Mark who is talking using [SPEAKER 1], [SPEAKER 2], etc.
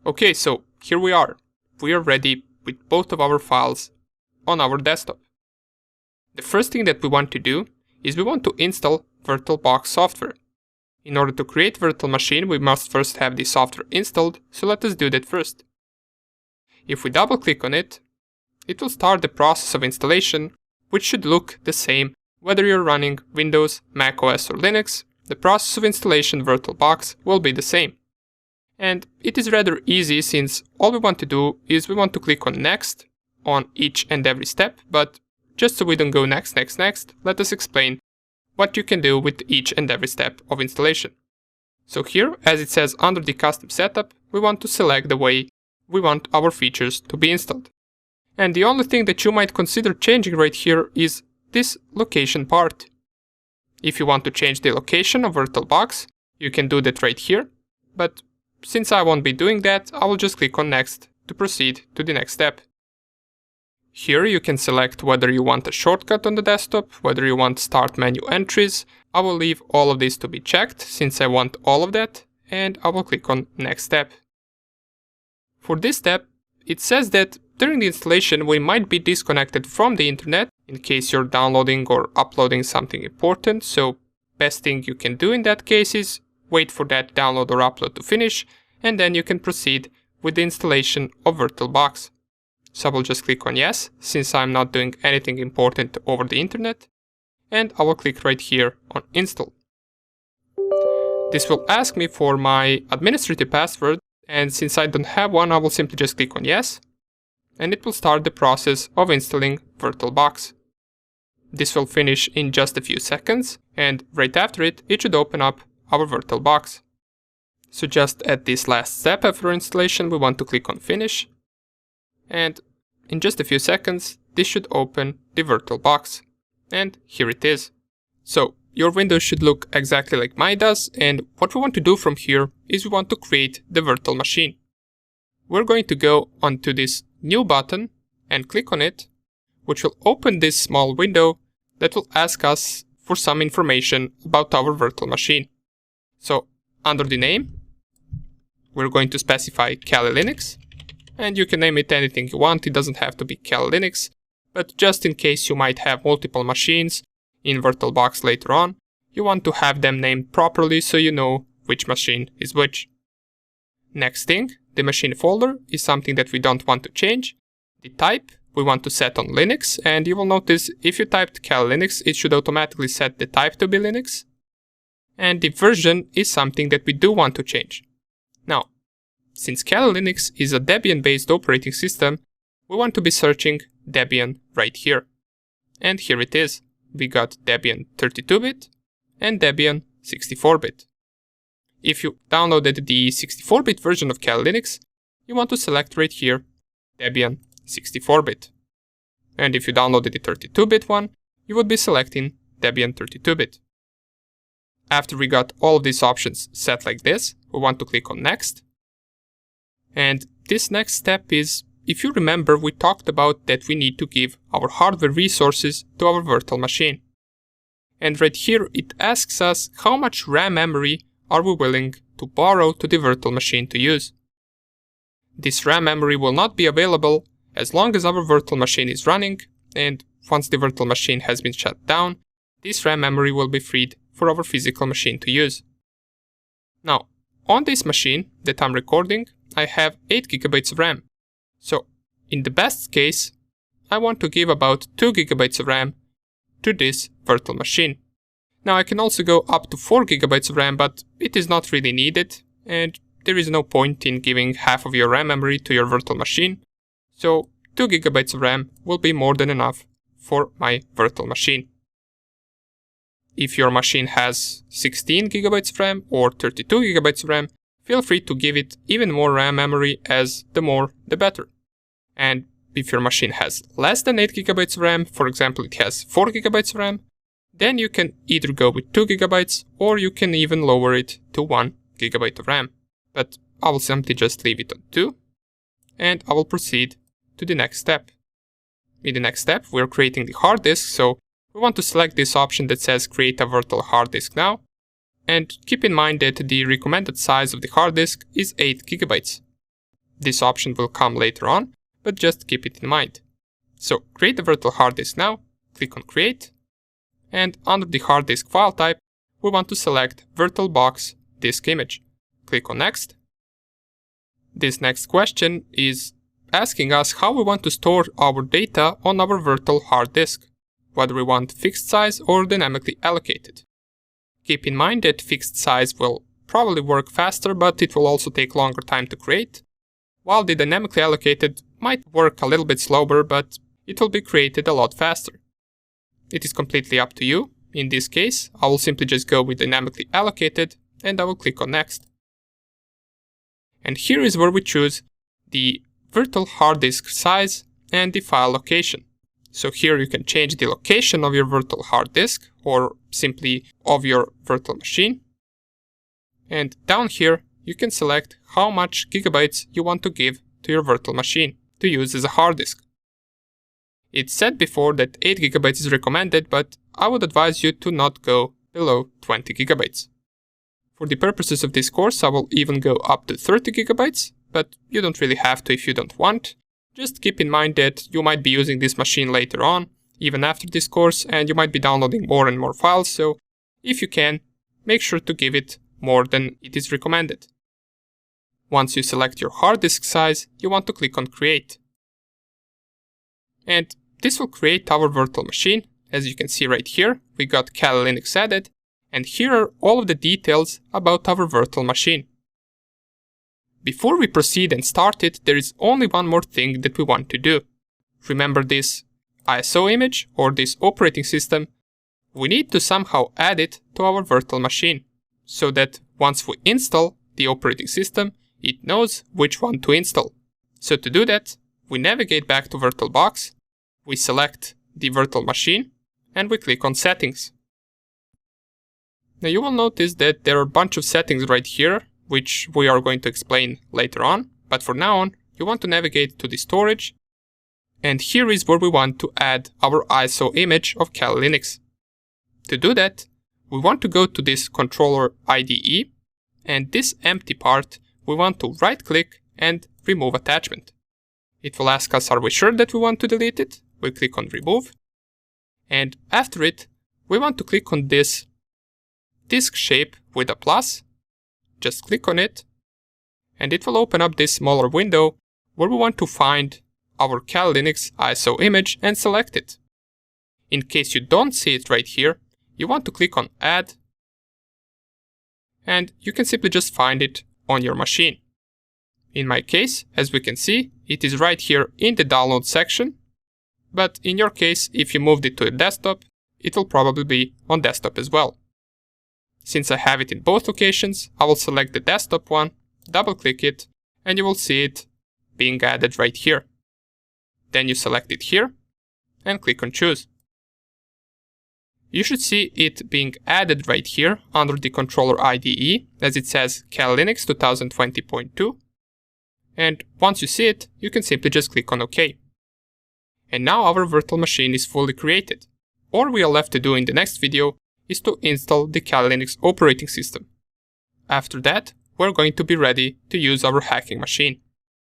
[SPEAKER 1] Okay, so here we are. We are ready with both of our files on our desktop. The first thing that we want to do is we want to install VirtualBox software. In order to create virtual machine, we must first have the software installed, so let us do that first. If we double click on it, it will start the process of installation, which should look the same whether you're running Windows, Mac OS or Linux. The process of installation VirtualBox will be the same. And it is rather easy, since all we want to do is we want to click on next on each and every step, but just so we don't go next, let us explain what you can do with each and every step of installation. So here, as it says under the custom setup, we want to select the way we want our features to be installed. And the only thing that you might consider changing right here is this location part. If you want to change the location of VirtualBox, you can do that right here, but since I won't be doing that, I will just click on next to proceed to the next step. Here you can select whether you want a shortcut on the desktop, whether you want start menu entries. I will leave all of this to be checked since I want all of that, and I will click on next step. For this step, it says that during the installation we might be disconnected from the internet in case you're downloading or uploading something important, so best thing you can do in that case is wait for that download or upload to finish, and then you can proceed with the installation of VirtualBox. So I will just click on yes, since I'm not doing anything important over the internet, and I will click right here on install. This will ask me for my administrative password, and since I don't have one, I will simply just click on yes, and it will start the process of installing VirtualBox. This will finish in just a few seconds, and right after it, it should open up our VirtualBox. So just at this last step after installation, we want to click on finish, and in just a few seconds, this should open the VirtualBox. And here it is. So your Windows should look exactly like mine does, and what we want to do from here is we want to create the virtual machine. We're going to go onto this new button and click on it, which will open this small window that will ask us for some information about our virtual machine. So under the name, we're going to specify Kalilinux, and you can name it anything you want. It doesn't have to be Kalilinux, but just in case you might have multiple machines in VirtualBox later on, you want to have them named properly so you know which machine is which. Next thing, the machine folder is something that we don't want to change. The type we want to set on Linux, and you will notice if you typed Kalilinux, it should automatically set the type to be Linux. And the version is something that we do want to change. Now, since Kalilinux is a Debian-based operating system, we want to be searching Debian right here. And here it is. We got Debian 32-bit and Debian 64-bit. If you downloaded the 64-bit version of Kalilinux, you want to select right here Debian 64-bit. And if you downloaded the 32-bit one, you would be selecting Debian 32-bit. After we got all of these options set like this, we want to click on next. And this next step is, if you remember, we talked about that we need to give our hardware resources to our virtual machine. And right here it asks us how much RAM memory are we willing to borrow to the virtual machine to use. This RAM memory will not be available as long as our virtual machine is running, and once the virtual machine has been shut down, this RAM memory will be freed for our physical machine to use. Now, on this machine that I'm recording, I have 8 GB of RAM. So, in the best case, I want to give about 2 GB of RAM to this virtual machine. Now I can also go up to 4 GB of RAM, but it is not really needed, and there is no point in giving half of your RAM memory to your virtual machine. So 2 GB of RAM will be more than enough for my virtual machine. If your machine has 16 GB of RAM or 32 GB of RAM, feel free to give it even more RAM memory, as the more the better. And if your machine has less than 8 GB of RAM, for example it has 4 GB of RAM, then you can either go with 2 GB or you can even lower it to 1 GB of RAM. But I will simply just leave it on 2, and I will proceed to the next step. In the next step, we are creating the hard disk, so we want to select this option that says create a virtual hard disk now, and keep in mind that the recommended size of the hard disk is 8 GB. This option will come later on, but just keep it in mind. So create the virtual hard disk now, click on Create, and under the hard disk file type, we want to select VirtualBox Disk Image. Click on Next. This next question is asking us how we want to store our data on our virtual hard disk, whether we want fixed size or dynamically allocated. Keep in mind that fixed size will probably work faster, but it will also take longer time to create, while the dynamically allocated might work a little bit slower, but it will be created a lot faster. It is completely up to you. In this case, I will simply just go with dynamically allocated and I will click on Next. And here is where we choose the virtual hard disk size and the file location. So here you can change the location of your virtual hard disk or simply of your virtual machine. And down here you can select how much gigabytes you want to give to your virtual machine to use as a hard disk. It said before that 8 gigabytes is recommended, but I would advise you to not go below 20 gigabytes. For the purposes of this course, I will even go up to 30 gigabytes, but you don't really have to if you don't want. Just keep in mind that you might be using this machine later on, even after this course, and you might be downloading more and more files, so if you can, make sure to give it more than it is recommended. Once you select your hard disk size, you want to click on Create. And this will create our virtual machine. As you can see right here, we got Kalilinux added, and here are all of the details about our virtual machine. Before we proceed and start it, there is only one more thing that we want to do. Remember this ISO image or this operating system? We need to somehow add it to our virtual machine, so that once we install the operating system, it knows which one to install. So to do that, we navigate back to VirtualBox, we select the virtual machine, and we click on Settings. Now you will notice that there are a bunch of settings right here, which we are going to explain later on, but for now on, you want to navigate to the storage, and here is where we want to add our ISO image of Kalilinux. To do that, we want to go to this controller IDE, and this empty part, we want to right-click and remove attachment. It will ask us, are we sure that we want to delete it? We click on Remove, and after it, we want to click on this disk shape with a plus. Just click on it, and it will open up this smaller window where we want to find our Kalilinux ISO image and select it. In case you don't see it right here, you want to click on Add, and you can simply just find it on your machine. In my case, as we can see, it is right here in the download section, but in your case, if you moved it to a desktop, it will probably be on desktop as well. Since I have it in both locations, I will select the desktop one, double click it, and you will see it being added right here. Then you select it here, and click on Choose. You should see it being added right here under the controller IDE, as it says Kalilinux 2020.2. And once you see it, you can simply just click on OK. And now our virtual machine is fully created. All we are left to do in the next video is to install the Kalilinux operating system. After that, we're going to be ready to use our hacking machine.